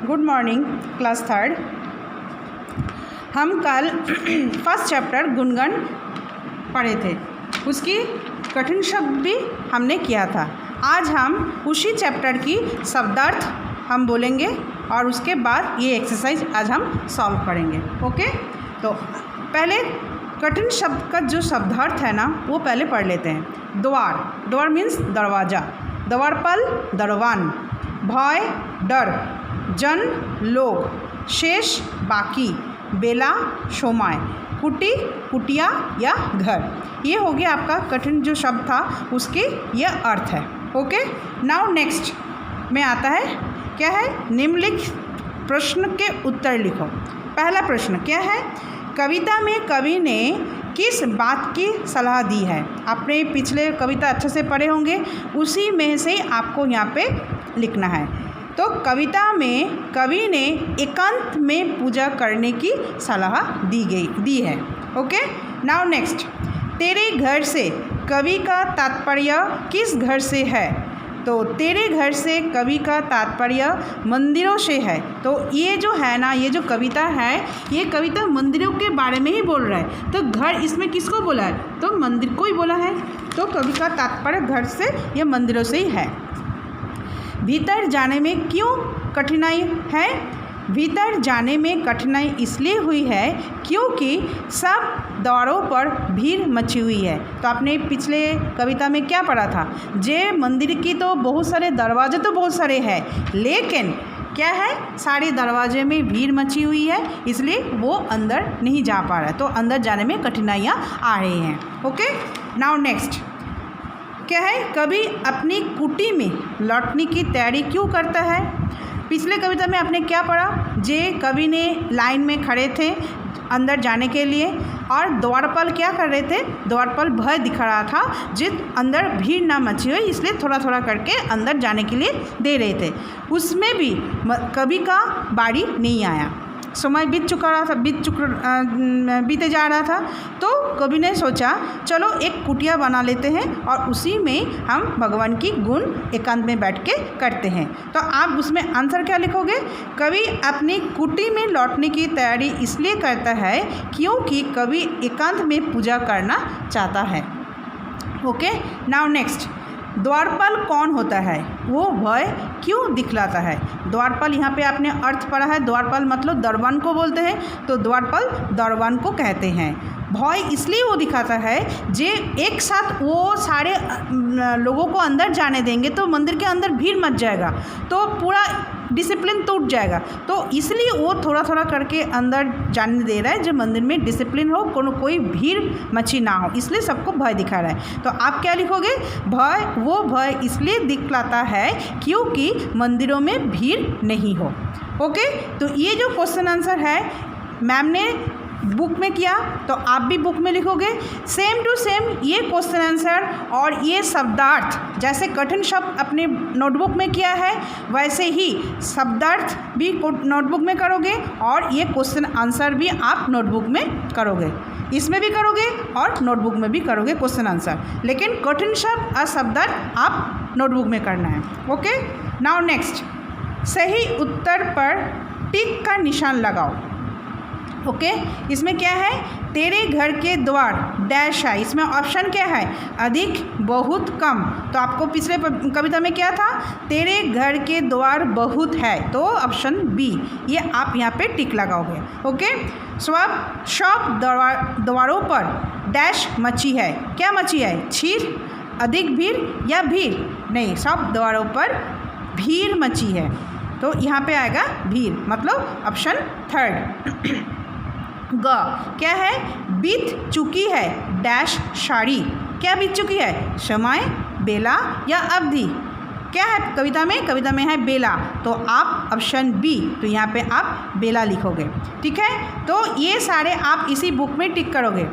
Good morning class third. हम कल first chapter गुणगण पढ़े थे, उसकी कठिन शब्द भी हमने किया था। आज हम उसी चैप्टर की शब्दार्थ हम बोलेंगे और उसके बाद ये एक्सरसाइज आज हम सॉल्व करेंगे। ओके, तो पहले कठिन शब्द का जो शब्दार्थ है ना वो पहले पढ़ लेते हैं। द्वार, द्वार मीन्स दरवाज़ा, द्वारपाल दरवान, भय डर, जन लोग, शेष बाकी, बेला सोमाय, कुटी कुटिया या घर। ये हो गया आपका कठिन जो शब्द था उसके यह अर्थ है। ओके, नाउ नेक्स्ट में आता है क्या है, निम्नलिखित प्रश्न के उत्तर लिखो। पहला प्रश्न क्या है, कविता में कवि ने किस बात की सलाह दी है। आपने पिछले कविता अच्छे से पढ़े होंगे, उसी में से आपको यहाँ पे लिखना है। तो कविता में कवि ने एकांत में पूजा करने की सलाह दी है। ओके, नाउ नेक्स्ट, तेरे घर से कवि का तात्पर्य किस घर से है। तो तेरे घर से कवि का तात्पर्य मंदिरों से है। तो ये जो है ना, ये जो कविता है, ये कविता मंदिरों के बारे में ही बोल रहा है। तो घर इसमें किसको बोला है, तो मंदिर को ही बोला है। तो कवि का तात्पर्य घर से या मंदिरों से ही है। भीतर जाने में क्यों कठिनाई है। भीतर जाने में कठिनाई इसलिए हुई है क्योंकि सब द्वारों पर भीड़ मची हुई है। तो आपने पिछले कविता में क्या पढ़ा था, जे मंदिर की तो बहुत सारे दरवाजे तो बहुत सारे हैं, लेकिन क्या है, सारे दरवाजे में भीड़ मची हुई है, इसलिए वो अंदर नहीं जा पा रहा है। तो अंदर जाने में कठिनाइयाँ आ रही हैं। ओके, नाउ नेक्स्ट क्या है, कवि अपनी कुटी में लौटने की तैयारी क्यों करता है। पिछले कविता में आपने क्या पढ़ा, जे कवि ने लाइन में खड़े थे अंदर जाने के लिए और द्वारपाल क्या कर रहे थे, द्वारपाल भय दिखा रहा था जिस अंदर भीड़ ना मची हुई, इसलिए थोड़ा थोड़ा करके अंदर जाने के लिए दे रहे थे। उसमें भी कवि का बारी नहीं आया, समय बीते जा रहा था। तो कवि ने सोचा चलो एक कुटिया बना लेते हैं और उसी में हम भगवान की गुण एकांत में बैठ के करते हैं। तो आप उसमें आंसर क्या लिखोगे, कवि अपनी कुटी में लौटने की तैयारी इसलिए करता है क्योंकि कवि एकांत में पूजा करना चाहता है। ओके, नाउ नेक्स्ट, द्वारपाल कौन होता है, वो भय क्यों दिखलाता है। द्वारपाल यहाँ पे आपने अर्थ पढ़ा है, द्वारपाल मतलब दरबान को बोलते हैं, तो द्वारपाल दरबान को कहते हैं। भय इसलिए वो दिखाता है जे एक साथ वो सारे लोगों को अंदर जाने देंगे तो मंदिर के अंदर भीड़ मच जाएगा, तो पूरा डिसिप्लिन टूट जाएगा। तो इसलिए वो थोड़ा थोड़ा करके अंदर जाने दे रहा है, जो मंदिर में डिसिप्लिन हो, कोई भीड़ मची ना हो, इसलिए सबको भय दिखा रहा है। तो आप क्या लिखोगे, भय इसलिए दिखलाता है क्योंकि मंदिरों में भीड़ नहीं हो। ओके, तो ये जो क्वेश्चन आंसर है मैम ने बुक में किया, तो आप भी बुक में लिखोगे सेम टू सेम ये क्वेश्चन आंसर और ये शब्दार्थ। जैसे कठिन शब्द अपने नोटबुक में किया है, वैसे ही शब्दार्थ भी नोटबुक में करोगे और ये क्वेश्चन आंसर भी आप नोटबुक में करोगे, इसमें भी करोगे और नोटबुक में भी करोगे क्वेश्चन आंसर, लेकिन कठिन शब्द और शब्दार्थ आप नोटबुक में करना है। ओके, नाउ नेक्स्ट, सही उत्तर पर टिक का निशान लगाओ। ओके, इसमें क्या है, तेरे घर के द्वार डैश है, इसमें ऑप्शन क्या है, अधिक बहुत कम। तो आपको पिछले कविता में क्या था, तेरे घर के द्वार बहुत है, तो ऑप्शन बी, ये आप यहाँ पे टिक लगाओगे। ओके, सब द्वारों पर डैश मची है, क्या मची है, छीर, अधिक भीड़ या भीड़, नहीं, सब द्वारों पर भीड़ मची है, तो यहाँ पे आएगा भीड़, मतलब ऑप्शन थर्ड। ग क्या है, बीत चुकी है डैश साड़ी, क्या बीत चुकी है, समय, बेला या अवधि। क्या है कविता में है बेला, तो आप ऑप्शन बी, तो यहाँ पे आप बेला लिखोगे। ठीक है, तो ये सारे आप इसी बुक में टिक करोगे।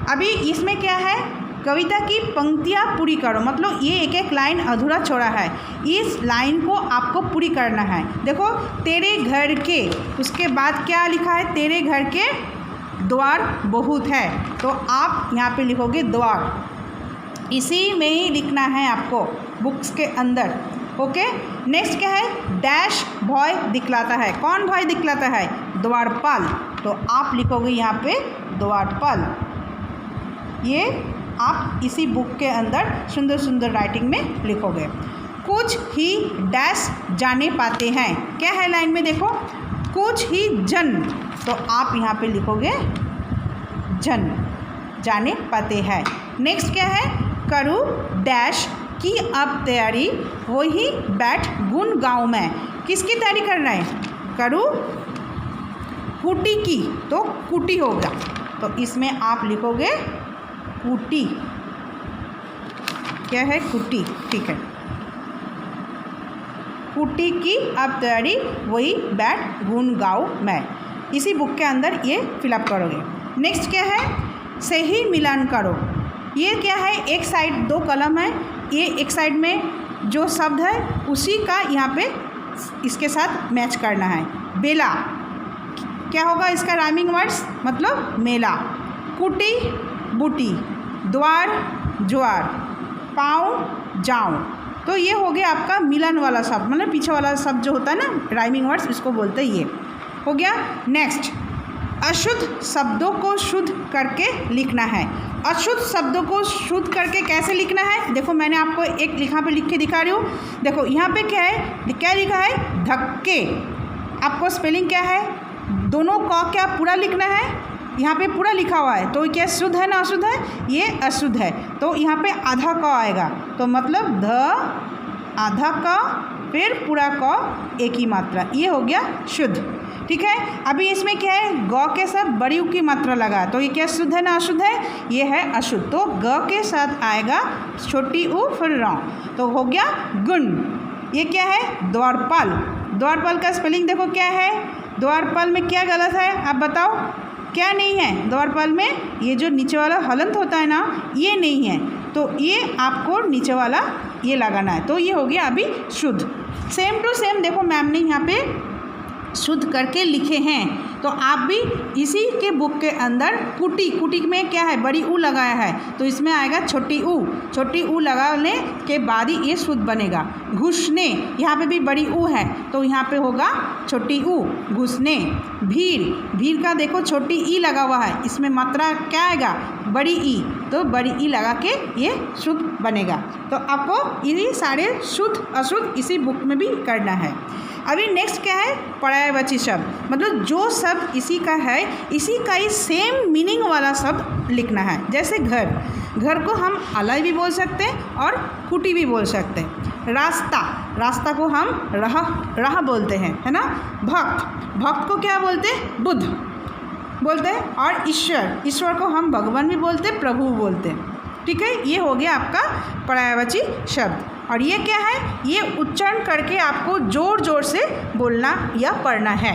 अभी इसमें क्या है, कविता की पंक्तियाँ पूरी करो, मतलब ये एक एक लाइन अधूरा छोड़ा है, इस लाइन को आपको पूरी करना है। देखो, तेरे घर के, उसके बाद क्या लिखा है, तेरे घर के द्वार बहुत है, तो आप यहाँ पे लिखोगे द्वार, इसी में ही लिखना है आपको बुक्स के अंदर। ओके, नेक्स्ट क्या है, डैश भय दिखलाता है। कौन भय दिखलाता है, द्वारपाल। तो आप लिखोगे यहाँ पे द्वारपाल। ये आप इसी बुक के अंदर सुंदर सुंदर राइटिंग में लिखोगे। कुछ ही डैश जाने पाते हैं, क्या है लाइन में देखो, कुछ ही जन, तो आप यहाँ पे लिखोगे जन, जाने पाते हैं। नेक्स्ट क्या है, करूँ डैश की अब तैयारी, वही बैठ गुन गाँव में। किसकी तैयारी कर रहे हैं, करूँ कुटी की, तो कुटी होगा, तो इसमें आप लिखोगे कुटी। क्या है, कुटी, ठीक है। कुटी की अब तैयारी, वही बैठ गुन गाँव में। इसी बुक के अंदर ये फिलअप करोगे। नेक्स्ट क्या है, सही मिलान करो। ये क्या है, एक साइड दो कलम है, ये एक साइड में जो शब्द है उसी का यहाँ पे इसके साथ मैच करना है। बेला क्या होगा, इसका राइमिंग वर्ड्स मतलब मेला। कुटी बूटी, द्वार ज्वार, पाँव जाऊँ, तो ये हो गया आपका मिलन वाला शब्द, मतलब पीछे वाला शब्द जो होता है ना, राइमिंग वर्ड्स, इसको बोलते हैं। ये हो गया। नेक्स्ट, अशुद्ध शब्दों को शुद्ध करके लिखना है। अशुद्ध शब्दों को शुद्ध करके कैसे लिखना है, देखो मैंने आपको एक यहाँ पे लिख के दिखा रही हूँ। देखो यहाँ पे क्या है, क्या लिखा है, धक्के। आपको स्पेलिंग क्या है, दोनों का क्या पूरा लिखना है, यहाँ पे पूरा लिखा हुआ है, तो क्या शुद्ध है ना अशुद्ध है, ये अशुद्ध है, तो यहाँ पे आधा क आएगा, तो मतलब ध आधा क फिर पूरा क एक ही मात्रा, ये हो गया शुद्ध। ठीक है, अभी इसमें क्या है, ग के साथ बड़ी उ की मात्रा लगा, तो ये क्या शुद्ध है ना अशुद्ध है, ये है अशुद्ध, तो ग के साथ आएगा छोटी उ फिर र, तो हो गया गुण। ये क्या है, द्वारपाल। द्वारपाल का स्पेलिंग देखो क्या है, द्वारपाल में क्या गलत है आप बताओ, क्या नहीं है, द्वारपाल में ये जो नीचे वाला हलंत होता है ना, ये नहीं है, तो ये आपको नीचे वाला ये लगाना है, तो ये हो गया अभी शुद्ध। सेम टू सेम देखो मैम ने यहाँ पे शुद्ध करके लिखे हैं, तो आप भी इसी के बुक के अंदर कुटी, कुटी में क्या है, बड़ी ऊ लगाया है, तो इसमें आएगा छोटी ऊ, छोटी ऊ लगाने के बाद ही ये शुद्ध बनेगा। घुसने, यहाँ पे भी बड़ी ऊ है, तो यहाँ पे होगा छोटी ऊ, घुसने। भीड़, भीड़ का देखो छोटी ई लगा हुआ है, इसमें मात्रा क्या आएगा, बड़ी ई, तो बड़ी ई लगा के ये शुद्ध बनेगा। तो आपको ये सारे शुद्ध अशुद्ध इसी बुक में भी करना है। अभी नेक्स्ट क्या है, पर्यायवाची शब्द, मतलब जो शब्द इसी का है, इसी का ही सेम मीनिंग वाला शब्द लिखना है। जैसे घर, घर को हम अलग भी बोल सकते हैं और कुटी भी बोल सकते हैं। रास्ता, रास्ता को हम राह बोलते हैं, है ना। भक्त, भक्त को क्या बोलते हैं, बुद्ध बोलते हैं। और ईश्वर, ईश्वर को हम भगवान भी बोलते हैं, प्रभु बोलते हैं। ठीक है, ये हो गया आपका पर्यायवाची शब्द। और ये क्या है, ये उच्चारण करके आपको जोर जोर से बोलना या पढ़ना है।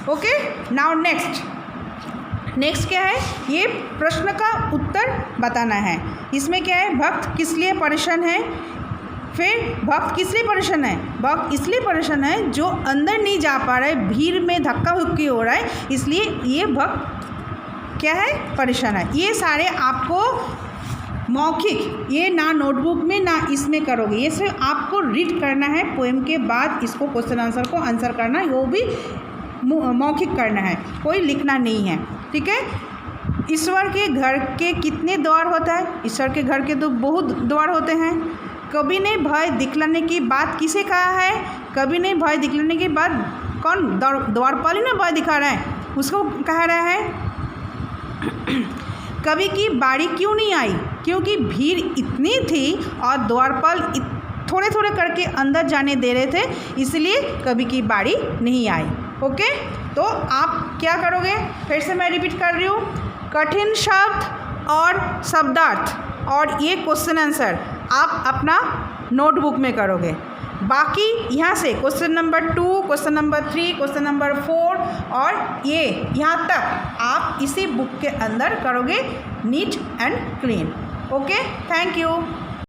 ओके, नाउ नेक्स्ट क्या है, ये प्रश्न का उत्तर बताना है। इसमें क्या है, भक्त किस लिए परेशान है, फिर भक्त किस लिए परेशान है, भक्त इसलिए परेशान है जो अंदर नहीं जा पा रहा है, भीड़ में धक्का हुक्की हो रहा है, इसलिए ये भक्त क्या है, परेशान है। ये सारे आपको मौखिक, ये ना नोटबुक में ना इसमें करोगे, ये सिर्फ आपको रीड करना है, पोएम के बाद इसको क्वेश्चन आंसर को आंसर करना है, वो भी मौखिक करना है, कोई लिखना नहीं है। ठीक है, ईश्वर के घर के कितने द्वार होता है, ईश्वर के घर के तो बहुत द्वार होते हैं। कभी ने भय दिखलाने की बात किसे कहा है, कभी ने भय दिखलाने की बात कौन, द्वारपाल ही ना भय दिखा रहा है, उसको कह रहा है। कवि की बारी क्यों नहीं आई, क्योंकि भीड़ इतनी थी और द्वारपाल थोड़े थोड़े करके अंदर जाने दे रहे थे, इसलिए कवि की बारी नहीं आई। ओके, तो आप क्या करोगे, फिर से मैं रिपीट कर रही हूँ, कठिन शब्द और शब्दार्थ और ये क्वेश्चन आंसर आप अपना नोटबुक में करोगे। बाकी यहाँ से question number 2, question number 3, question number 4 और ये यहाँ तक आप इसी बुक के अंदर करोगे neat and clean. Okay, thank you.